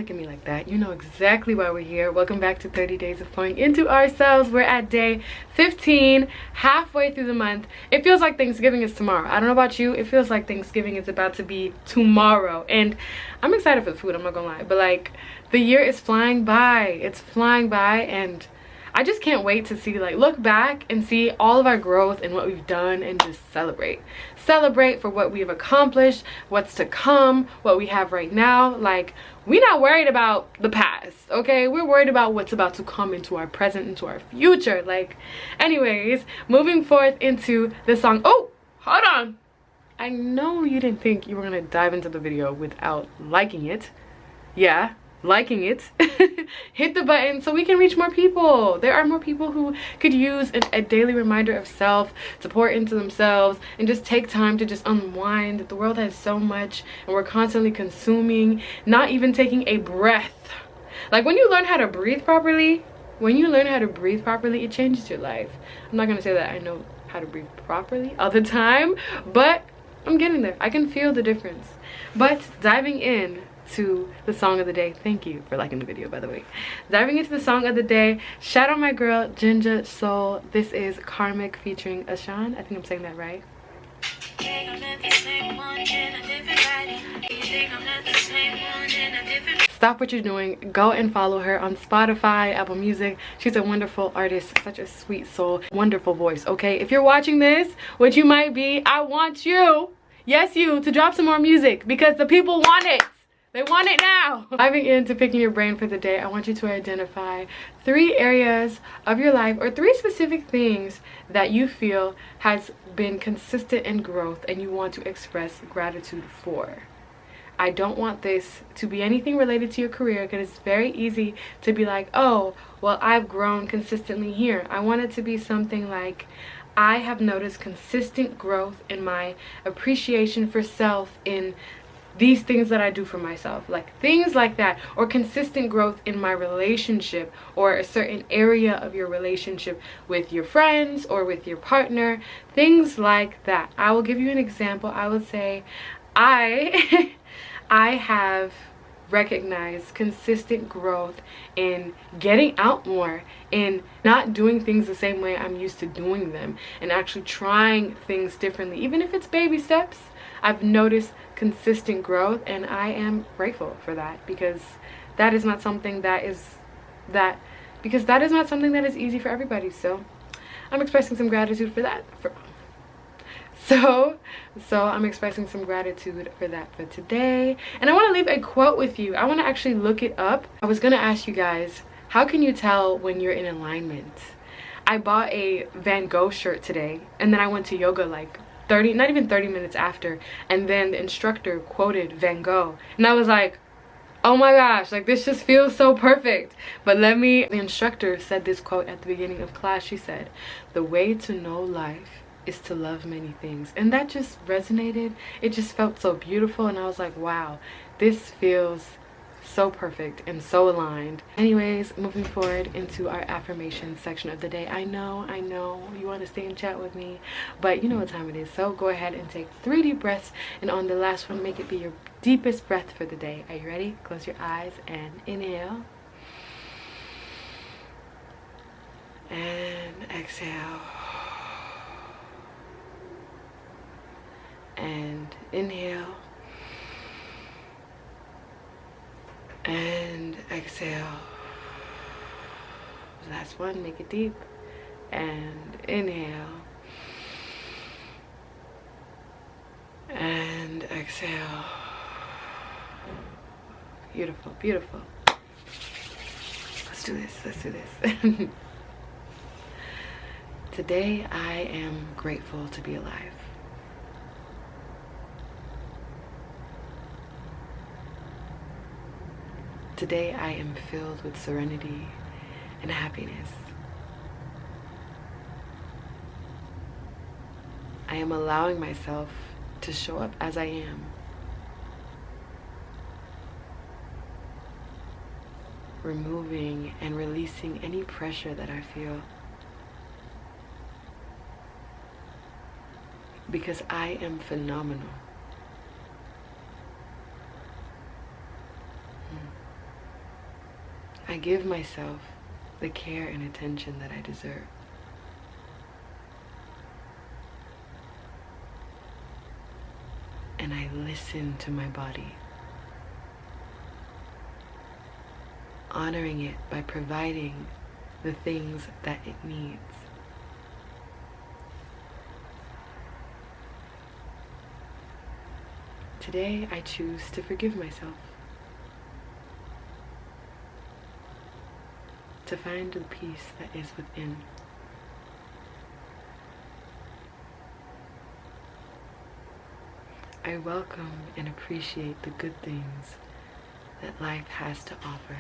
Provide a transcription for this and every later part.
look at me like that. You know exactly why we're here. Welcome back to 30 Days of Pouring Into Ourselves. We're at day 15, halfway through the month. It feels like Thanksgiving is tomorrow. I don't know about you. It feels like Thanksgiving is about to be tomorrow. And I'm excited for the food, I'm not gonna lie. But like, the year is flying by. It's flying by, and I just can't wait to see, like, look back and see all of our growth and what we've done and just celebrate. Celebrate for what we've accomplished, what's to come, what we have right now. Like, we're not worried about the past, okay? We're worried about what's about to come into our present, into our future. Like, anyways, moving forth into the song. Oh, hold on. I know you didn't think you were gonna dive into the video without liking it. Yeah, liking it. Hit the button so we can reach more people. There are more people who could use a daily reminder of self, to pour into themselves, and just take time to just unwind. The world has so much, and we're constantly consuming, not even taking a breath. Like, when you learn how to breathe properly, it changes your life. I'm not gonna say that I know how to breathe properly all the time, but I'm getting there. I can feel the difference. But diving in to the song of the day. Thank you for liking the video, by the way. Diving into the song of the day, shout out my girl Ginger Soul. This is Karmic featuring Ashan. I think I'm saying that right. Stop what you're doing, go and follow her on Spotify, Apple Music. She's a wonderful artist, such a sweet soul, wonderful voice. Okay, if you're watching this, which you might be, I want you, yes you, to drop some more music because the people want it. They want it now. Diving into picking your brain for the day, I want you to identify 3 areas of your life, or 3 specific things that you feel has been consistent in growth and you want to express gratitude for. I don't want this to be anything related to your career, because it's very easy to be like, oh, well, I've grown consistently here. I want it to be something like, I have noticed consistent growth in my appreciation for self, in these things that I do for myself, like things like that, or consistent growth in my relationship, or a certain area of your relationship with your friends or with your partner, things like that. I will give you an example. I would say I have recognized consistent growth in getting out more, in not doing things the same way I'm used to doing them, and actually trying things differently, even if it's baby steps. I've noticed consistent growth, and I am grateful for that, because that is not something that is easy for everybody. So I'm expressing some gratitude for that. So I'm expressing some gratitude for that for today. And I want to leave a quote with you. I want to actually look it up. I was gonna ask you guys, how can you tell when you're in alignment? I bought a Van Gogh shirt today, and then I went to yoga like not even 30 minutes after, and then the instructor quoted Van Gogh, and I was like, oh my gosh, like, this just feels so perfect. But the instructor said this quote at the beginning of class. She said, the way to know life is to love many things. And that just resonated. It just felt so beautiful, and I was like, wow, this feels so perfect and so aligned. Anyways, moving forward into our affirmation section of the day. I know you want to stay and chat with me, but you know what time it is. So go ahead and take 3 deep breaths, and on the last one, make it be your deepest breath for the day. Are you ready? Close your eyes and inhale, and exhale, and inhale, and exhale. Last one, make it deep, and inhale, and exhale. Beautiful, beautiful. Let's do this. Today I am grateful to be alive. Today I am filled with serenity and happiness. I am allowing myself to show up as I am. Removing and releasing any pressure that I feel. Because I am phenomenal. I give myself the care and attention that I deserve. And I listen to my body, honoring it by providing the things that it needs. Today, I choose to forgive myself, to find the peace that is within. I welcome and appreciate the good things that life has to offer.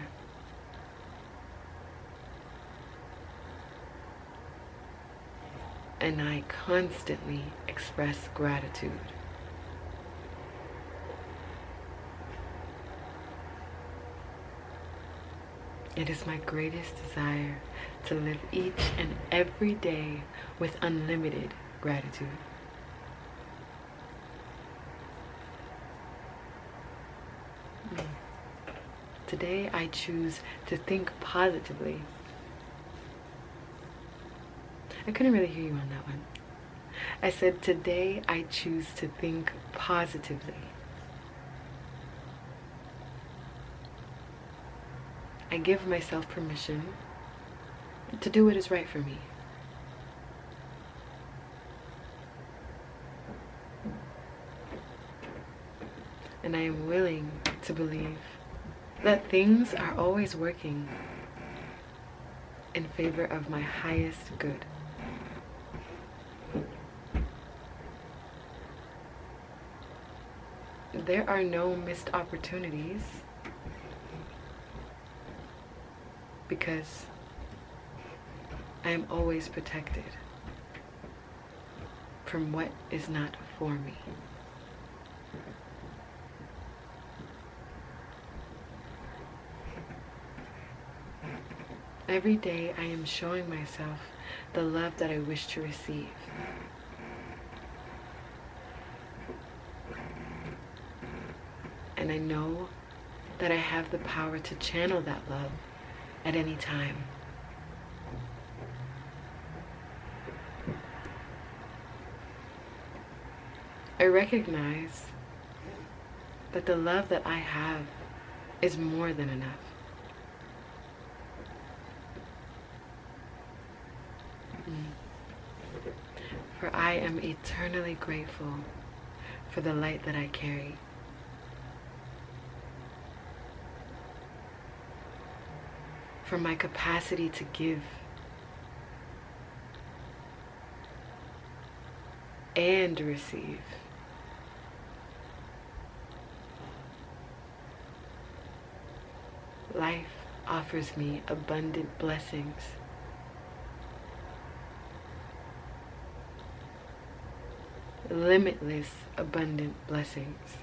And I constantly express gratitude. It is my greatest desire to live each and every day with unlimited gratitude. Today I choose to think positively. I couldn't really hear you on that one. I said today I choose to think positively. I give myself permission to do what is right for me. And I am willing to believe that things are always working in favor of my highest good. There are no missed opportunities because I am always protected from what is not for me. Every day I am showing myself the love that I wish to receive. And I know that I have the power to channel that love at any time. I recognize that the love that I have is more than enough. For I am eternally grateful for the light that I carry. For my capacity to give and receive. Life offers me abundant blessings. Limitless abundant blessings.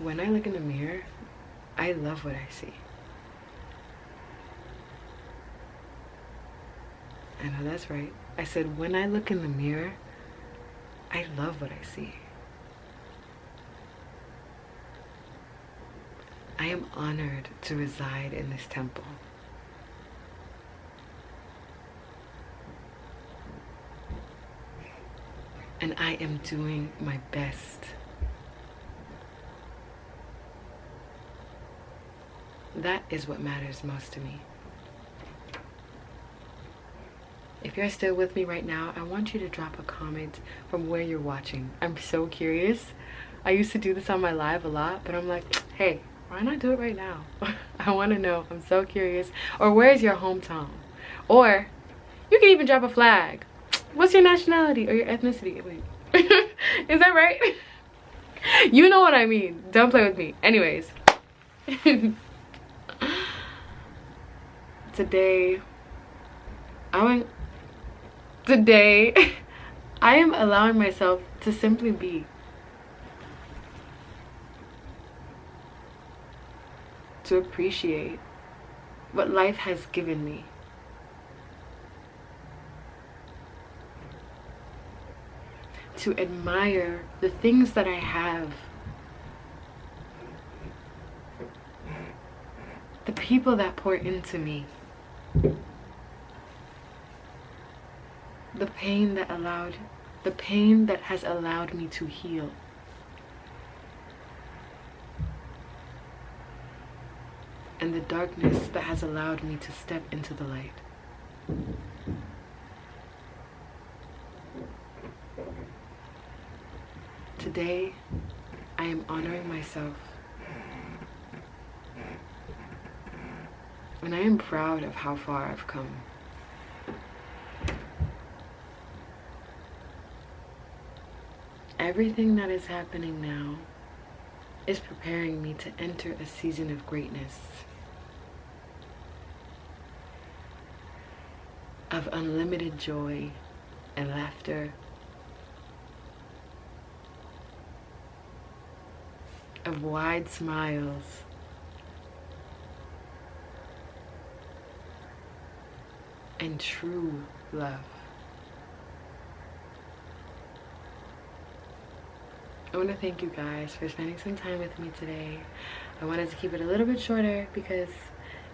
When I look in the mirror, I love what I see. I know that's right. I said, when I look in the mirror, I love what I see. I am honored to reside in this temple. And I am doing my best. That is what matters most to me. If you're still with me right now, I want you to drop a comment from where you're watching. I'm so curious. I used to do this on my live a lot, but I'm like, hey, why not do it right now? I want to know. I'm so curious. Or where's your hometown? Or you can even drop a flag. What's your nationality or your ethnicity? Wait. Is that right? You know what I mean. Don't play with me. Anyways. Today I am allowing myself to simply be. To appreciate what life has given me. To admire the things that I have. people that pour into me, the pain that has allowed me to heal. And the darkness that has allowed me to step into the light. Today, I am honoring myself. And I am proud of how far I've come. Everything that is happening now is preparing me to enter a season of greatness, of unlimited joy and laughter, of wide smiles, and true love. I want to thank you guys for spending some time with me today. I wanted to keep it a little bit shorter because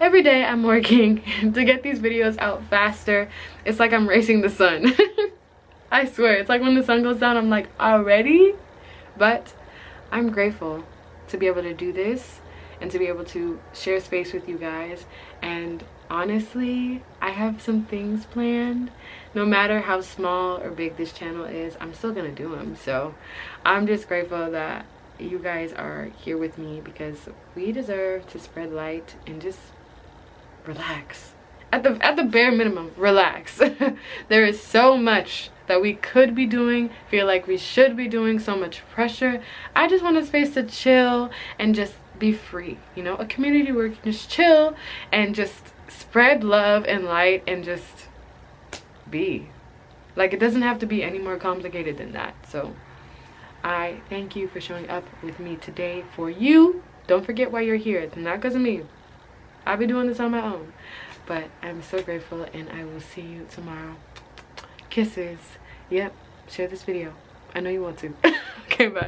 every day I'm working to get these videos out faster. It's like I'm racing the sun. I swear, it's like when the sun goes down, I'm like, already? But I'm grateful to be able to do this and to be able to share space with you guys. And honestly, I have some things planned. No matter how small or big this channel is, I'm still gonna do them. So I'm just grateful that you guys are here with me, because we deserve to spread light and just relax. At the bare minimum, relax. There is so much that we could be doing, feel like we should be doing, so much pressure. I just want a space to chill and just be free, you know, a community where you can just chill and just spread love and light and just be. Like, it doesn't have to be any more complicated than that. So I thank you for showing up with me today for you. Don't forget why you're here. It's not because of me. I'll be doing this on my own. But I'm so grateful, and I will see you tomorrow. Kisses. Yep, share this video. I know you want to. Okay, bye.